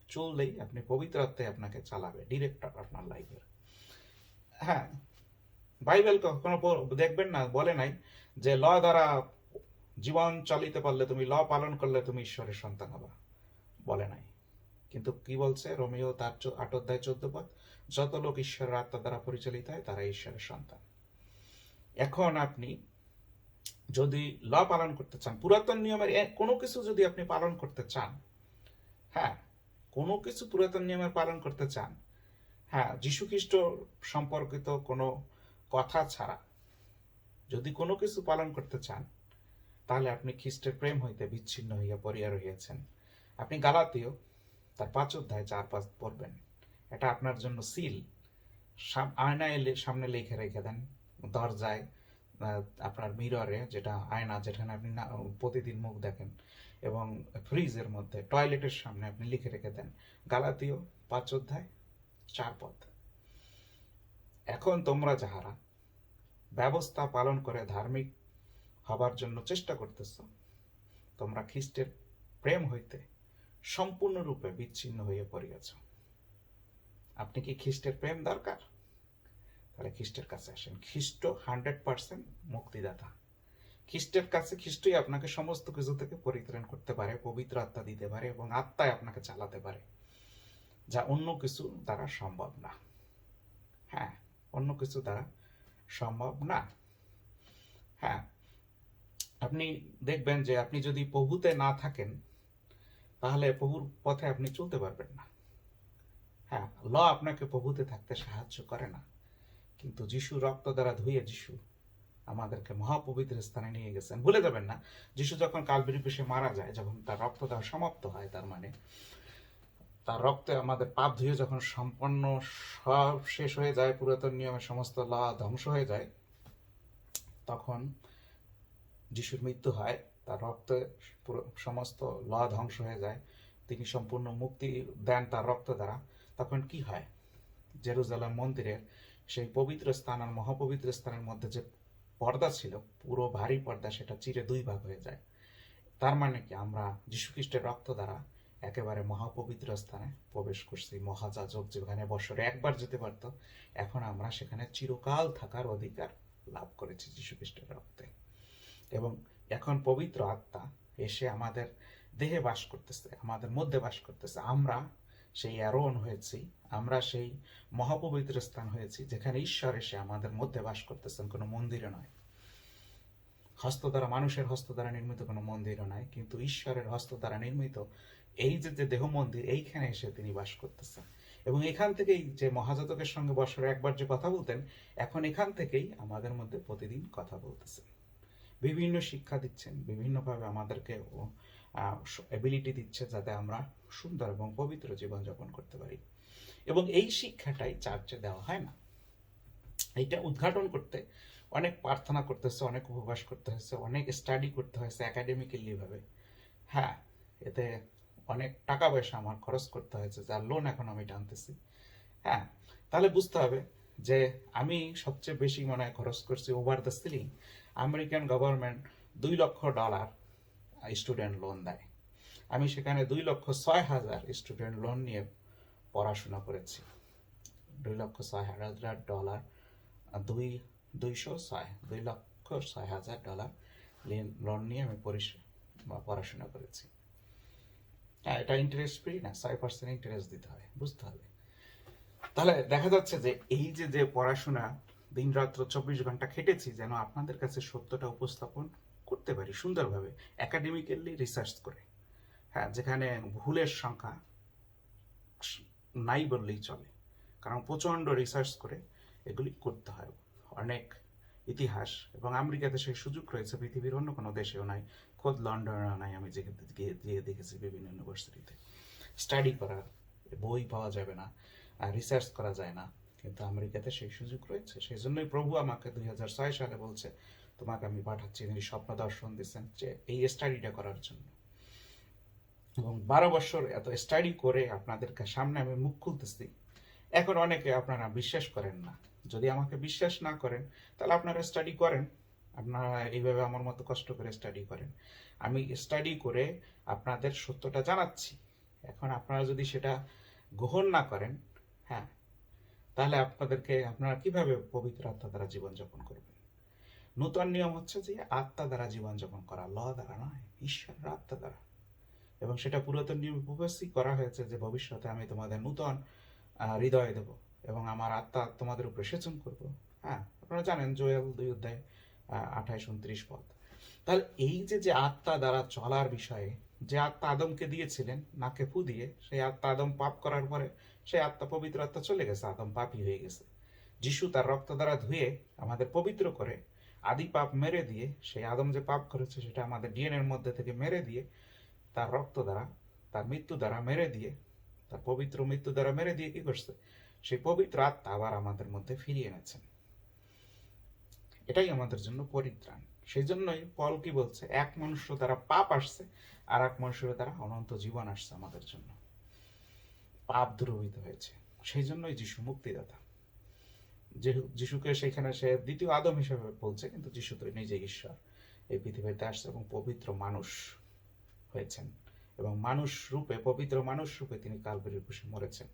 চললেই আপনি পবিত্র আত্মায় আপনাকে চালাবে, ডিরেক্টর আপনার লাইফের। হ্যাঁ, বাইবেল কখনো দেখবেন না বলে নাই যে ল দ্বারা জীবন চালিতে পারলে, তুমি ল পালন করলে তুমি ঈশ্বরের সন্তান হবা, বলে নাই। কিন্তু কি বলছে রোমিও তার 8 অধ্যায় 14 পদ, যত লোক ঈশ্বরের আত্মা দ্বারা পরিচালিত হয় তারা ঈশ্বরের সন্তান। এখন আপনি যদি ল পালন করতে চান, পুরাতন নিয়মের কোনো কিছু যদি আপনি পালন করতে চান, হ্যাঁ, কোনো কিছু পুরাতন নিয়মের পালন করতে চান, হ্যাঁ, যীশুখ্রিস্ট সম্পর্কিত কোনো কথা ছাড়া যদি কোনো কিছু পালন করতে চান, তাহলে আপনি খ্রিস্টের প্রেম হইতে বিচ্ছিন্ন হইয়া পড়িয়া রহিয়াছেন। আপনি গালাতীয় তার 5 অধ্যায় 4-5 পড়বেন। এটা আপনার জন্য সিল। আয়নায় সামনে লিখে রেখে দেন, দরজায়, আপনার মিররে, যেটা আয়না, যেখানে আপনি প্রতিদিন মুখ দেখেন, এবং ফ্রিজের মধ্যে, টয়লেটের সামনে আপনি লিখে রেখে দেন গালাতীয় 5 অধ্যায় 4 পদ। এখন তোমরা যাহারা ব্যবস্থা পালন করে ধার্মিক হবার জন্য চেষ্টা করতেছ, তোমরা খ্রিস্টের প্রেম হইতে সম্পূর্ণরূপে বিচ্ছিন্ন হয়ে পড়িয়াছ। আপনি কি খ্রিস্টের প্রেম দরকার? তাহলে খ্রিস্টের কাছে আসেন। খ্রিস্ট 100% মুক্তিদাতা। খ্রিস্টের কাছে খ্রিস্টই আপনাকে সমস্ত কিছু থেকে পরিত্রাণ করতে পারে, পবিত্র আত্মা দিতে পারে এবং আত্মায় আপনাকে চালাতে পারে, যা অন্য কিছু দ্বারা সম্ভব না। হ্যাঁ, অন্য কিছু দ্বারা সম্ভব না। হ্যাঁ, আপনি দেখবেন যে আপনি যদি প্রভুতে না থাকেন, তাহলে প্রভুর পথে আপনি চলতে পারবেন না। হ্যাঁ, ল আপনাকে প্রভুতে থাকতে সাহায্য করে না, কিন্তু যিশু রক্ত দ্বারা ধুয়ে যিশু আমাদেরকে মহাপবিত্র স্থানে নিয়ে গেছেন। ভুলে যাবেন না, যিশু যখন কালভারি ক্রুশে মারা যায়, যখন তার রক্ত দেওয়া সমাপ্ত হয়, তার মানে তার রক্তে আমাদের পাপ ধুয়ে যখন সম্পন্ন সব শেষ হয়ে যায়, পুরাতন নিয়মের সমস্ত ল ধ্বংস হয়ে যায়, তখন যিশুর মৃত্যু হয়, তার রক্তে সমস্ত ল ধ্বংস হয়ে যায়, তিনি সম্পূর্ণ মুক্তি দেন তার রক্ত দ্বারা। তখন কি হয়? জেরুজালেম মন্দিরের সেই পবিত্র স্থান আর মহাপবিত্র স্থানের মধ্যে যে পর্দা ছিল, পুরো ভারী পর্দা, সেটা চিরে 2 ভাগ হয়ে যায়। তার মানে কি, আমরা যীশুখ্রিস্টের রক্ত দ্বারা একেবারে মহাপবিত্র স্থানে প্রবেশ করছি। মহাযাজক যেখানে বছরে একবার যেতে পারত, এখন আমরা সেখানে চিরকাল থাকার অধিকার লাভ করেছি যীশুখ্রিস্টের রক্তে। এবং এখন পবিত্র আত্মা এসে আমাদের দেহে বাস করতেছে, আমাদের মধ্যে বাস করতেছে। আমরা সেই অ্যারোন হয়েছি, আমরা সেই মহাপবিত্র স্থান হয়েছি, যেখানে ঈশ্বর এসে আমাদের মধ্যে বাস করতেছেন। কোনো মন্দিরে নয়, হস্ত দ্বারা, মানুষের হস্ত দ্বারা নির্মিত কোনো মন্দিরও নয়, কিন্তু ঈশ্বরের হস্ত দ্বারা নির্মিত এই যে দেহ মন্দির, এইখানে এসে তিনি বাস করতেছেন। এবং এখান থেকেই যে মহাজাতকের সঙ্গে বছরে একবার যে কথা বলতেন, এখন এখান থেকেই আমাদের মধ্যে প্রতিদিন কথা বলতেছেন, বিভিন্ন শিক্ষা দিচ্ছেন, বিভিন্নভাবে আমাদেরকে এবিলিটি দিচ্ছে, যাতে আমরা সুন্দর এবং পবিত্র জীবনযাপন করতে পারি। এবং এই শিক্ষাটাই চার্চে দেওয়া হয় না। এইটা উদ্ঘাটন করতে অনেক প্রার্থনা করতে হচ্ছে, অনেক উপবাস করতে হচ্ছে, অনেক স্টাডি করতে হয়েছে একাডেমিক্যালি ভাবে। হ্যাঁ, এতে অনেক টাকা পয়সা আমার খরচ করতে হয়েছে, যার লোন এখন আমি টানতেছি। হ্যাঁ, তাহলে বুঝতে হবে যে আমি সবচেয়ে বেশি মনে হয় খরচ করছি over the ceiling. American government $2 লক্ষ স্টুডেন্ট লোন দেয়। আমি সেখানে 2,06,000 স্টুডেন্ট লোন নিয়ে পড়াশোনা করেছি। $2,06,000, 2,06,000 লোন নিয়ে আমি পড়াশোনা করেছি। হ্যাঁ, এটা ইন্টারেস্ট ফ্রি না, 6% ইন্টারেস্ট দিতে হয়, বুঝতে হবে। তাহলে দেখা যাচ্ছে যে এই যে পড়াশোনা, দিন রাত্র 24 ঘন্টা খেটেছি যেন আপনাদের কাছে সত্যটা উপস্থাপন করতে পারি সুন্দরভাবে, একাডেমিক্যালি রিসার্চ করে। হ্যাঁ, যেখানে ভুলের সংখ্যা নাই বললেই চলে, কারণ প্রচণ্ড রিসার্চ করে এগুলি করতে হয়। অনেক ইতিহাস, এবং আমেরিকাতে সেই সুযোগ রয়েছে, পৃথিবীর অন্য কোনো দেশেও নাই, খোদ লন্ডনেও নাই। আমি গিয়ে দেখেছি বিভিন্ন ইউনিভার্সিটিতে স্টাডি করার বই পাওয়া যাবে না, রিসার্চ করা যায় না, কিন্তু আমেরিকাতে সেই সুযোগ রয়েছে। সেই জন্যই প্রভু আমাকে 2006 সালে বলছে, তোমাকে আমি পাঠাচ্ছি। তিনি স্বপ্ন দর্শন দিচ্ছেন যে এই স্টাডিটা করার জন্য। এবং 12 বছর এত স্টাডি করে আপনাদেরকে সামনে আমি মুখ খুলতেছি। এখন অনেকে আপনারা বিশ্বাস করেন না। যদি আমাকে বিশ্বাস না করেন, তাহলে আপনারা স্টাডি করেন, আপনারা এইভাবে আমার মতো কষ্ট করে স্টাডি করেন। আমি স্টাডি করে আপনাদের সত্যটা জানাচ্ছি। এখন আপনারা যদি সেটা গ্রহণ না করেন, হ্যাঁ, তাহলে আপনারা কিভাবে পবিত্র আত্মা দ্বারা জীবনযাপন করবেন? নূতন নিয়ম হচ্ছে যে আত্মা দ্বারা জীবনযাপন করা, ল দ্বারা নয়, ঈশ্বরের আত্মা দ্বারা। এবং সেটা পুরাতন নিয়মে প্রবেশই করা হয়েছে যে ভবিষ্যতে আমি তোমাদের নূতন হৃদয় দেব এবং আমার আত্মা তোমাদের উপরে সেচন করব। হ্যাঁ, আপনারা জানেন জোয়েল 2 অধ্যায় 28-29 পদ। তাহলে এই যে যে আত্মা দ্বারা চলার বিষয়ে, যে আত্মা আদমকে দিয়েছিলেন নাকে ফু দিয়ে, সেই আত্মা আদম পাপ করার পরে সেই আত্মা, পবিত্র আত্মা চলে গেছে, আদম পাপী হয়ে গেছে। যিশু তার রক্ত দ্বারা ধুয়ে আমাদের পবিত্র করে, আদি পাপ মেরে দিয়ে, সেই আদম যে পাপ করেছে সেটা আমাদের ডিএনএর মধ্যে থেকে মেরে দিয়ে, তার রক্ত দ্বারা, তার মৃত্যু দ্বারা মেরে দিয়ে, তার পবিত্র মৃত্যু দ্বারা মেরে দিয়ে কি করছে, সেই পবিত্র আত্মা আবার আমাদের মধ্যে ফিরিয়ে এনেছেন। এটাই আমাদের জন্য পরিত্রাণ। সেই জন্যই পল কি বলছে, এক মনুষ্য দ্বারা পাপ আসছে, আর এক মনুষ্যের দ্বারা অনন্ত জীবন আসছে আমাদের জন্য, পাপ দূরীভূত হয়েছে। সেই জন্যই যিশু মুক্তিদাতা। যিশুকে সেখানে সে দ্বিতীয় আদম হিসেবে বলছে, কিন্তু যিশু তো নিজে ঈশ্বর, এই পৃথিবীতে আসছে এবং পবিত্র মানুষ হয়েছেন, এবং মানুষ রূপে, পবিত্র মানুষ রূপে তিনি কালবারির ক্রুশে মরেছেন।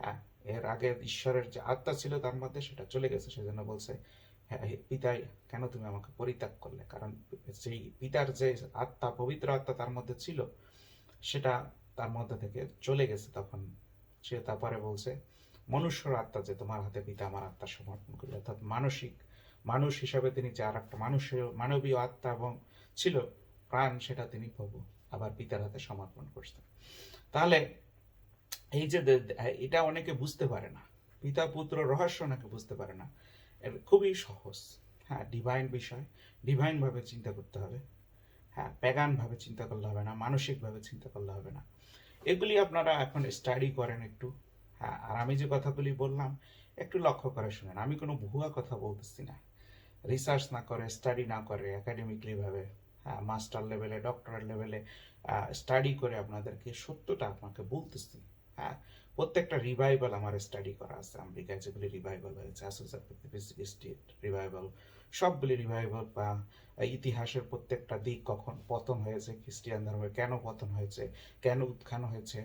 হ্যাঁ, এর আগে ঈশ্বরের যে আত্মা ছিল তার মধ্যে, সেটা চলে গেছে। সেজন্য বলছে, হ্যাঁ পিতাই, কেন তুমি আমাকে পরিত্যাগ করলে? কারণ সেই পিতার যে আত্মা, পবিত্র আত্মা তার মধ্যে ছিল, সেটা তার মধ্যে থেকে চলে গেছে। তখন সে তারপরে বলছে, মনুষ্যর আত্মা যে তোমার হাতে পিতা আমার আত্মা সমর্পণ করি, অর্থাৎ মানুষ হিসাবে তিনি যে আর একটা মানুষের মানবীয় আত্মা এবং ছিল প্রাণ, সেটা তিনি প্রভু আবার পিতার হাতে সমর্পণ করছেন। তাহলে এই যে এটা অনেকে বুঝতে পারে না, পিতা পুত্র রহস্য অনেকে বুঝতে পারে না। খুবই সহজ। হ্যাঁ, ডিভাইন বিষয়, ডিভাইন ভাবে চিন্তা করতে হবে। হ্যাঁ, প্যাগান ভাবে চিন্তা করলে হবে না, মানসিক ভাবে চিন্তা করলে হবে না। এগুলি আপনারা এখন স্টাডি করেন একটু। হ্যাঁ, আর আমি যে কথাগুলি বললাম একটু লক্ষ্য করে শুনেন। আমি কোনো ভুয়া কথা বলতেছি না। রিসার্চ না করে, স্টাডি না করে, একাডেমিকলি ভাবে, হ্যাঁ, মাস্টার লেভেলে, ডক্টরেট লেভেলে স্টাডি করে আপনাদেরকে সত্যটা আপনাকে বলতেছি। হ্যাঁ, প্রত্যেকটা রিভাইভাল আমার স্টাডি করা আছে। আমেরিকায় যেগুলি রিভাইভাল হয়েছে, রিভাইভাল, সবগুলি রিভাইভাল বা ইতিহাসের প্রত্যেকটা দিক, কখন পতন হয়েছে খ্রিস্টিয়ান ধর্মের, কেন পতন হয়েছে, কেন উত্থান হয়েছে,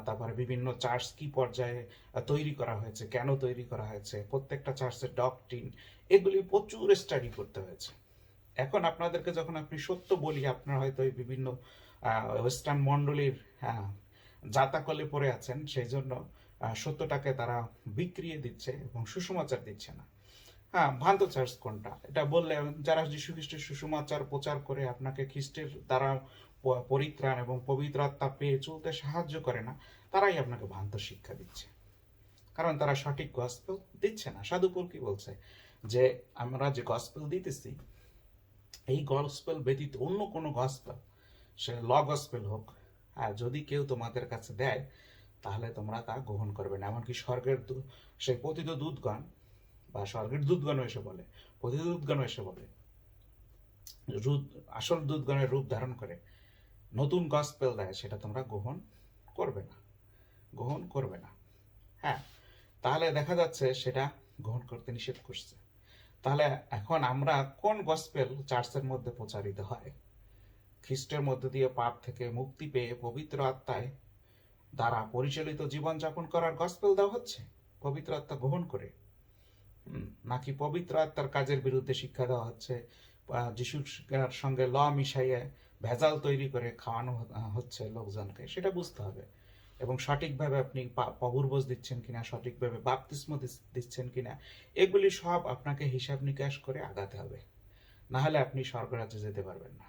তারপরে বিভিন্ন চার্চ কি পর্যায়ে তৈরি করা হয়েছে, কেন তৈরি করা হয়েছে, প্রত্যেকটা চার্চের ডকট্রিন, এগুলি প্রচুর স্টাডি করতে হয়েছে। এখন আপনাদেরকে যখন আপনি সত্য বলি, আপনার হয়তো এই বিভিন্ন ওয়েস্টার্ন মণ্ডলীর জাতাকলে পড়ে আছেন, সেই জন্য সত্যটাকে তারা বিক্রিয়ে দিচ্ছে এবং সুসমাচার দিচ্ছে না। হ্যাঁ, ভ্রান্ত চার্চ কোনটা এটা বললে, যারা যীশু খ্রিস্টের সুসমাচার প্রচার করে আপনাকে খ্রিস্টের দ্বারা পরিত্রাণ এবং পবিত্র আত্মা পেয়ে চলতে সাহায্য করে না, তারাই আপনাকে ভ্রান্ত শিক্ষা দিচ্ছে, কারণ তারা সঠিক গসপেল দিচ্ছে না। সাধু পৌল কি বলছে, যে আমরা যে গসপেল দিতেছি, এই গসপেল ব্যতীত অন্য কোনো গসপেল, সে ল গসপেল হোক, যদি কেউ তোমাদের কাছে দেয়, তাহলে তোমরা তা গ্রহণ করবে না। এমনকি স্বর্গের সেই পতিত দূতগণ বা স্বর্গের দূতগণও এসে বলে, পতিত দূতগণও এসে বলে, আসল দূতগণের রূপ ধারণ করে নতুন গসপেল দেয়, সেটা তোমরা গ্রহণ করবে না, গ্রহণ করবে না। হ্যাঁ, তাহলে দেখা যাচ্ছে সেটা গ্রহণ করতে নিষেধ করছে। তাহলে এখন আমরা কোন গসপেল চার্চের মধ্যে প্রচারিত হয়? খ্রিস্টের মধ্যে দিয়ে পাপ থেকে মুক্তি পেয়ে পবিত্র আত্মায় দ্বারা পরিচালিত জীবনযাপন করার গসপেল দেওয়া হচ্ছে, পবিত্র আত্মা গ্রহণ করে, নাকি পবিত্র আত্মার কাজের বিরুদ্ধে শিক্ষা দেওয়া হচ্ছে, যিশুর সঙ্গে ল মিশাইয়ে ভেজাল তৈরি করে খাওয়ানো হচ্ছে লোকজনকে? সেটা বুঝতে হবে। এবং সঠিকভাবে আপনি পবুরবোস দিচ্ছেন কিনা, সঠিকভাবে বাপ্তিস্ম দিচ্ছেন কিনা, এগুলি সব আপনাকে হিসাব নিকাশ করে আগাতে হবে, না হলে আপনি স্বর্গরাজ্যে যেতে পারবেন না।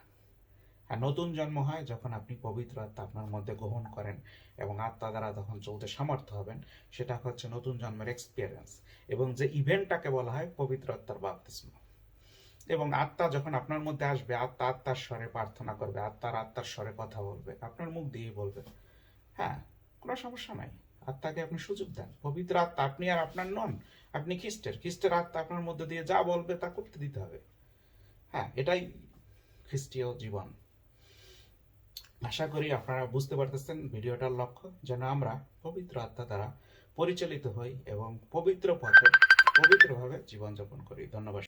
আর নতুন জন্ম হয় যখন আপনি পবিত্র আত্মা আপনার মধ্যে গ্রহণ করেন এবং আত্মা দ্বারা তখন চলতে সমর্থ হবেন, সেটা হচ্ছে নতুন জন্মের এক্সপিরিয়েন্স। এবং যে ইভেন্টটাকে বলা হয় পবিত্র আত্মার বাপ্তিস্ম। এবং আত্মা যখন আপনার মধ্যে আসবে, আত্মা আত্মার স্বরে প্রার্থনা করবে, আত্মার স্বরে কথা বলবে, আপনার মুখ দিয়ে বলবে। হ্যাঁ, কোনো সমস্যা নাই। আত্মাকে আপনি সুযোগ দেন। পবিত্র আত্মা আপনি আর আপনার নন, আপনি খ্রিস্টের আত্মা আপনার মধ্যে দিয়ে যা বলবে তা করতে দিতে হবে। হ্যাঁ, এটাই খ্রিস্টীয় জীবন। আশা করি আপনারা বুঝতে পারতেছেন ভিডিওটার লক্ষ্য, যেন আমরা পবিত্র আত্মা দ্বারা পরিচালিত হই এবং পবিত্র পথে পবিত্রভাবে জীবনযাপন করি। ধন্যবাদ।